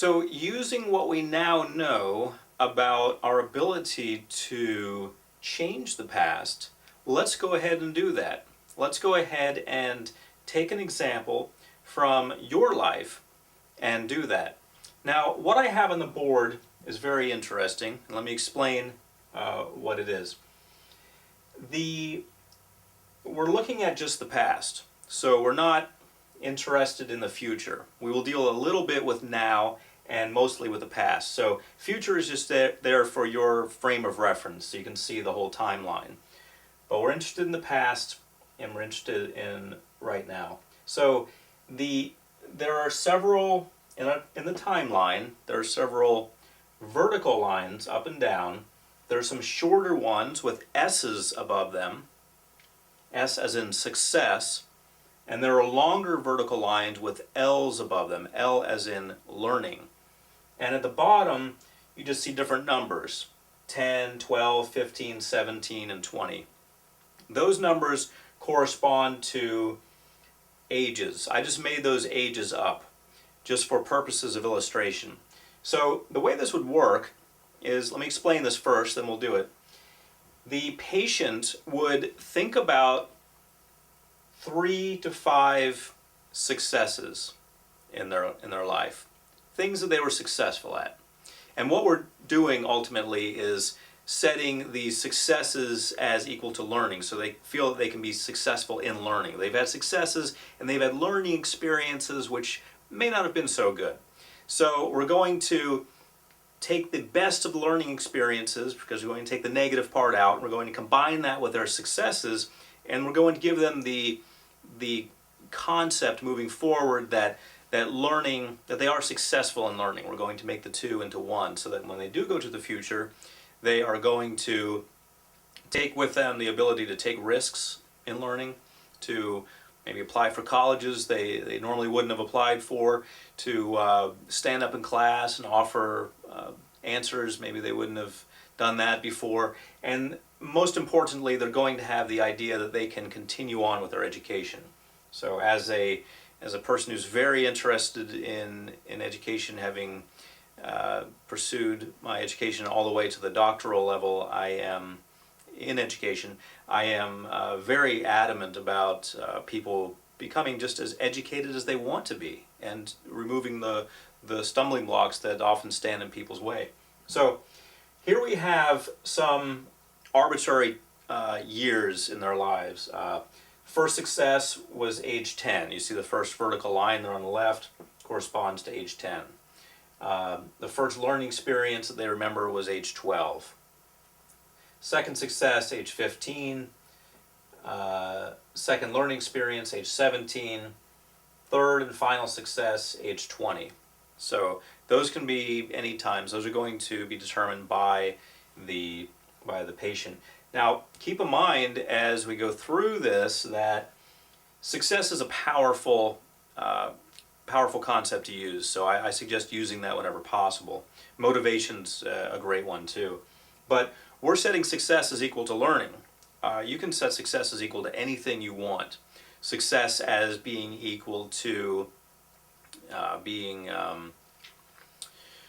So using what we now know about our ability to change the past, let's go ahead and do that. Let's go ahead and take an example from your life and do that. Now, what I have on the board is very interesting. Let me explain what it is. We're looking at just the past, so we're not interested in the future. We will deal a little bit with now and mostly with the past. So future is just there for your frame of reference so you can see the whole timeline. But we're interested in the past and we're interested in right now. So there are several, in the timeline, there are several vertical lines up and down. There are some shorter ones with S's above them, S as in success, and there are longer vertical lines with L's above them, L as in learning. And at the bottom, you just see different numbers, 10, 12, 15, 17, and 20. Those numbers correspond to ages. I just made those ages up, just for purposes of illustration. So the way this would work is, let me explain this first, then we'll do it. The patient would think about 3 to 5 successes in their life, things that they were successful at. And what we're doing ultimately is setting these successes as equal to learning, so they feel that they can be successful in learning. They've had successes and they've had learning experiences which may not have been so good. So we're going to take the best of the learning experiences, because we're going to take the negative part out, and we're going to combine that with their successes, and we're going to give them the concept moving forward that learning, that they are successful in learning. We're going to make the two into one, so that when they do go to the future, they are going to take with them the ability to take risks in learning, to maybe apply for colleges they normally wouldn't have applied for, to stand up in class and offer answers maybe they wouldn't have done that before. And most importantly, they're going to have the idea that they can continue on with their education. So as a person who's very interested in education, having pursued my education all the way to the doctoral level, I am in education. I am very adamant about people becoming just as educated as they want to be, and removing the stumbling blocks that often stand in people's way. So here we have some arbitrary years in their lives. First success was age 10. You see the first vertical line there on the left corresponds to age 10. The first learning experience that they remember was age 12. Second success, age 15. Second learning experience, age 17. Third and final success, age 20. So those can be any times. Those are going to be determined by the patient. Now, keep in mind as we go through this that success is a powerful concept to use. So I suggest using that whenever possible. Motivation's a great one too. But we're setting success as equal to learning. You can set success as equal to anything you want. Success as being equal to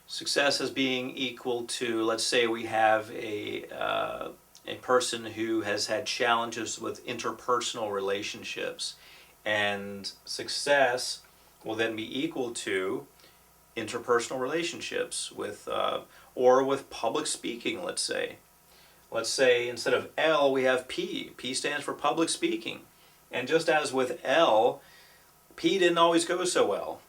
success as being equal to, let's say we have a person who has had challenges with interpersonal relationships, and success will then be equal to interpersonal relationships with or with public speaking, let's say. Let's say instead of L we have P. P stands for public speaking. And just as with L, P didn't always go so well.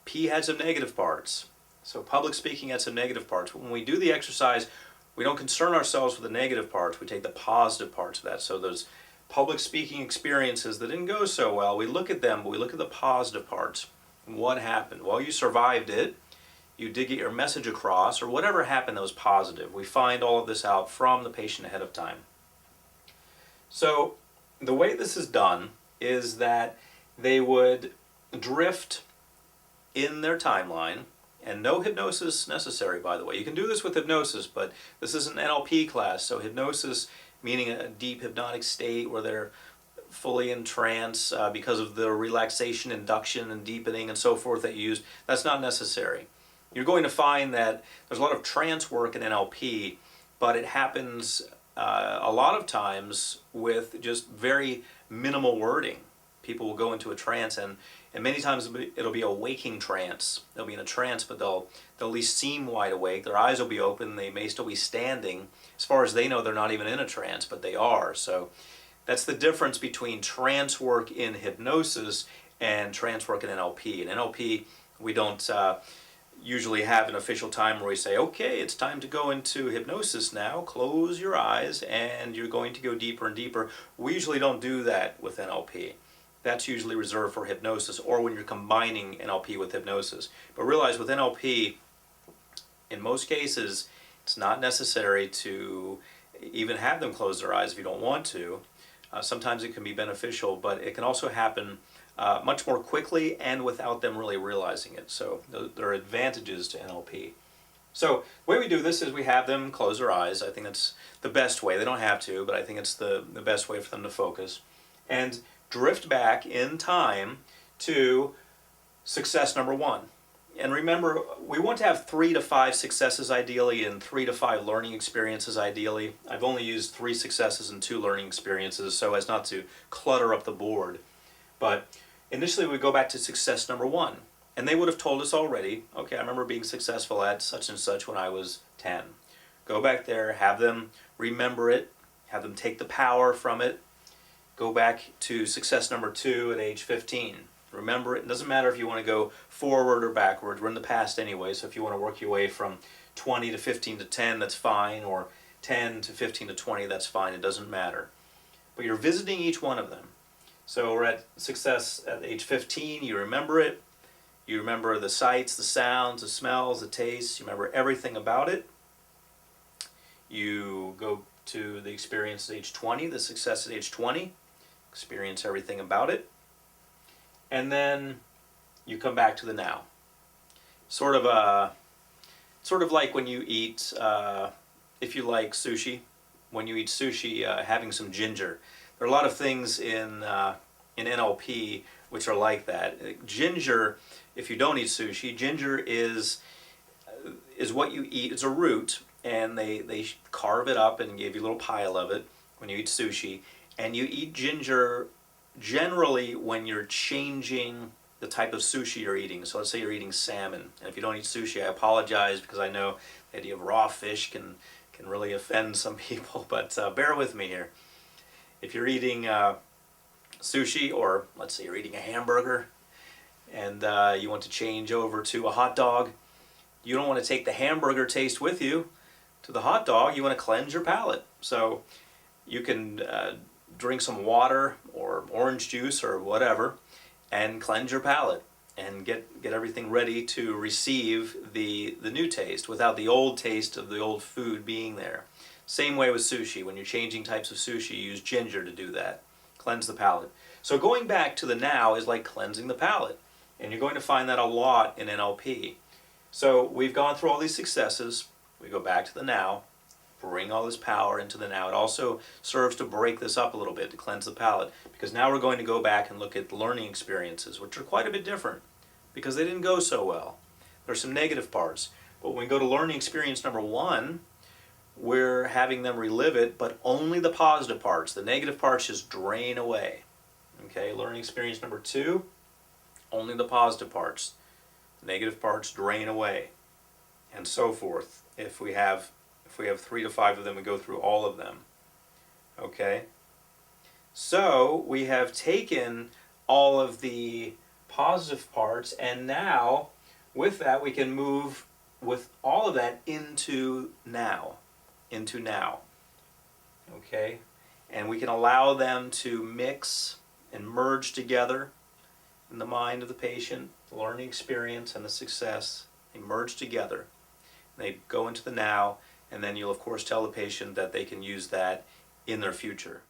P had some negative parts. So public speaking had some negative parts. When we do the exercise, we don't concern ourselves with the negative parts. We take the positive parts of that. So those public speaking experiences that didn't go so well, we look at them, but we look at the positive parts. What happened? Well, you survived it. You did get your message across, or whatever happened that was positive. We find all of this out from the patient ahead of time. So the way this is done is that they would drift in their timeline, and no hypnosis necessary, by the way. You can do this with hypnosis, but this is an NLP class, so hypnosis, meaning a deep hypnotic state where they're fully in trance because of the relaxation, induction, and deepening and so forth that you use, that's not necessary. You're going to find that there's a lot of trance work in NLP, but it happens a lot of times with just very minimal wording. People will go into a trance, and many times it'll be a waking trance. They'll be in a trance, but they'll at least seem wide awake. Their eyes will be open. They may still be standing. As far as they know, they're not even in a trance, but they are. So that's the difference between trance work in hypnosis and trance work in NLP. In NLP, we don't usually have an official time where we say, okay, it's time to go into hypnosis now. Close your eyes, and you're going to go deeper and deeper. We usually don't do that with NLP. That's usually reserved for hypnosis or when you're combining NLP with hypnosis. But realize with NLP, in most cases, it's not necessary to even have them close their eyes if you don't want to. Sometimes it can be beneficial, but it can also happen much more quickly and without them really realizing it. So there are advantages to NLP. So the way we do this is we have them close their eyes. I think that's the best way. They don't have to, but I think it's the best way for them to focus. And drift back in time to success number 1. And remember, we want to have 3 to 5 successes ideally and 3 to 5 learning experiences ideally. I've only used 3 successes and 2 learning experiences so as not to clutter up the board. But initially we go back to success number 1. And they would have told us already, okay, I remember being successful at such and such when I was 10. Go back there, have them remember it, have them take the power from it. Go back to success number 2 at age 15. Remember it. It doesn't matter if you want to go forward or backward. We're in the past anyway, so if you want to work your way from 20 to 15 to 10, that's fine, or 10 to 15 to 20, that's fine. It doesn't matter. But you're visiting each one of them. So we're at success at age 15. You remember it. You remember the sights, the sounds, the smells, the tastes. You remember everything about it. You go to the experience at age 20, the success at age 20. Experience everything about it. And then you come back to the now. Sort of like when you eat, if you like sushi, when you eat sushi, having some ginger. There are a lot of things in NLP which are like that. Ginger, if you don't eat sushi, ginger is what you eat. It's a root, and they carve it up and give you a little pile of it when you eat sushi. And you eat ginger generally when you're changing the type of sushi you're eating. So let's say you're eating salmon. And if you don't eat sushi, I apologize because I know the idea of raw fish can really offend some people, but bear with me here. If you're eating sushi, or let's say you're eating a hamburger, and you want to change over to a hot dog, you don't want to take the hamburger taste with you to the hot dog. You want to cleanse your palate. So you can drink some water or orange juice or whatever and cleanse your palate and get everything ready to receive the new taste without the old taste of the old food being there. Same way with sushi. When you're changing types of sushi, you use ginger to do that. Cleanse the palate. So going back to the now is like cleansing the palate. And you're going to find that a lot in NLP. So we've gone through all these successes. We go back to the now. Bring all this power into the now. It also serves to break this up a little bit, to cleanse the palate, because now we're going to go back and look at learning experiences, which are quite a bit different because they didn't go so well. There's some negative parts, but when we go to learning experience number 1, we're having them relive it, but only the positive parts. The negative parts just drain away. Okay, learning experience number 2, only the positive parts. The negative parts drain away, and so forth. If we have 3 to 5 of them, we go through all of them. Okay? So we have taken all of the positive parts, and now with that we can move with all of that into now. Okay? And we can allow them to mix and merge together in the mind of the patient, the learning experience and the success. They merge together. They go into the now. And then you'll, of course, tell the patient that they can use that in their future.